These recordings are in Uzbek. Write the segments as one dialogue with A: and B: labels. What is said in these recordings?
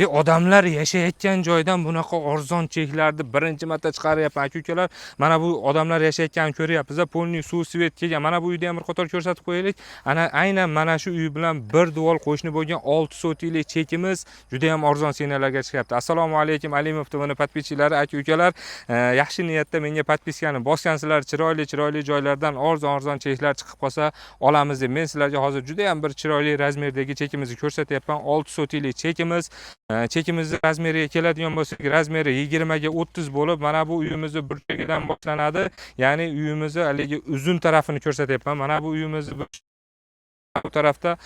A: Odamlar yashayotgan joydan bunaqa arzon cheklarni birinchi marta chiqaryapman aka-ukalar. Mana bu odamlar yashayotganini ko'ryapmiz. Polniy suv, svet kelgan. Mana bu uyda ham bir qator ko'rsatib qo'yaylik. Aynan mana shu uy bilan bir devor qo'shni bo'lgan 6 sotiklik chekimiz juda ham arzon senalarga chiqyapti. Assalomu alaykum Alimov TV'ni podpischilari, aka-ukalar. Yaxshi niyatda menga podpiskani bosgansizlar, chiroyli joylardan arzon cheklar chiqib qolsa olamiz deb men sizlarga hozir juda ham bir chiroyli razmerdagi chekimizni ko'rsatyapman. 6 sotiklik chekimiz. Chekimizni razmeriga keladigan bo'lsak, razmeri 20 ga 30 bo'lib, mana bu uyimizni burchagidan boshlanadi. Ya'ni uyimizni haligi uzun tarafini ko'rsatyapman. Mana bu uyimizni bu tarafda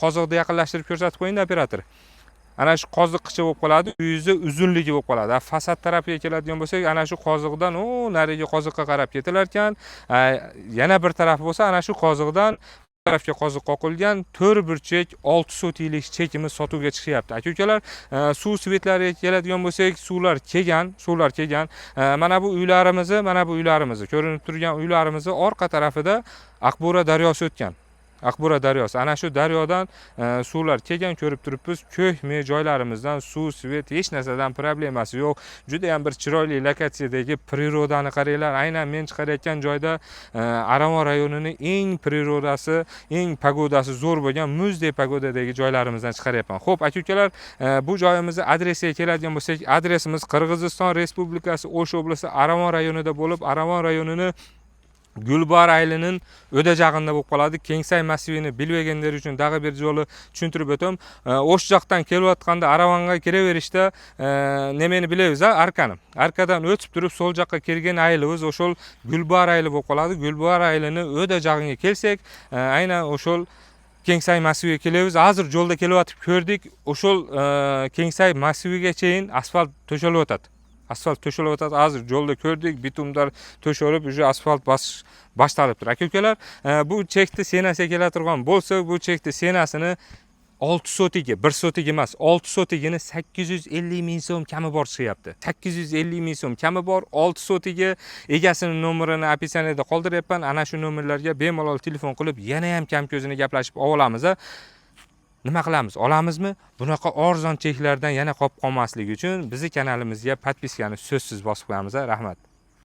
A: qoziqni yaqinlashtirib ko'rsatib qo'ying operator. Ana shu qoziqcha bo'lib qoladi, uyingizni uzunligi bo'lib qoladi. Fasad tarafiga keladigan bo'lsak, ana shu qoziqdan nariga qoziqqa qarab ketilar ekan. Yana bir taraf bo'lsa, ana shu qoziqdan tarafga qoziq qoqilgan 4 burchak 6 sotiklik chekimiz sotuvga chiqyapti. Aka-ukalar, suv svetlariga keladigan bo'lsak, suvlar kelgan. Mana bu uylarimizni, ko'rinib turgan uylarimizni orqa tarafida Aqbora daryosi o'tgan. Aqbora daryosi. Ana shu daryodan suvlar kelgan, ko'rib turibmiz. Ko'hmi joylarimizdan suv, svet hech narsadan problemasi yo'q. Juda ham bir chiroyli lokatsiyadagi prirodani qaranglar. Aynan men chiqarayotgan joyda Aravon rayonining eng prirodasi, eng pagodasi zo'r bo'lgan muzdek pagodadagi joylarimizdan chiqaryapman. Xo'p, aka-ukalar, bu joyimizning adresiga keladigan bo'lsak, adresimiz Qirg'iziston Respublikasi O'sh oblasti Aravon rayonida bo'lib, Aravon rayonini Gulbar aylining o'dajag'inda bo'lib qoladi. Kengsay massivini bilmaganlar uchun dag'i bir yo'li tushuntirib o'taman. O'sh joqdan kelayotganda Aravonga kiraverishda nimani bilaysiz, arkani. Arkadan o'tib turib so'l joqqa kirgan aylimiz o'shol Gulbar ayli bo'lib qoladi. Gulbar aylini o'dajag'iga kelsak, aynan o'shol Kengsay massiviga kelamiz. Hozir yo'lda kelayotib ko'rdik, o'shol Kengsay massivigacha asfalt to'shalib o'tadi. Asfalt to'shalib o'tadi. Hozir yo'lda ko'rdik, bitumlar to'shalib, уже asfalt boshlanibdir. Aka-ukalar, bu chekni senasiga keladigan bo'lsak, bu chekni senasini 6 sotigi, 1 sotig emas, 6 sotigini 850 ming so'm kami bor chiqyapti. 850 ming so'm kami bor, 6 sotigi. Egasining nomerini opisaniyada qoldiryapman. Ana shu nomerlarga bemalol telefon qilib, yana ham kam ko'zini gaplashib olamiz. Nima qilamiz? Olamizmi? Bunaqa arzon cheklardan yana qolib qolmasligi uchun bizni kanalimizga podpiskani so'zsiz bosib qo'yamiz. Rahmat.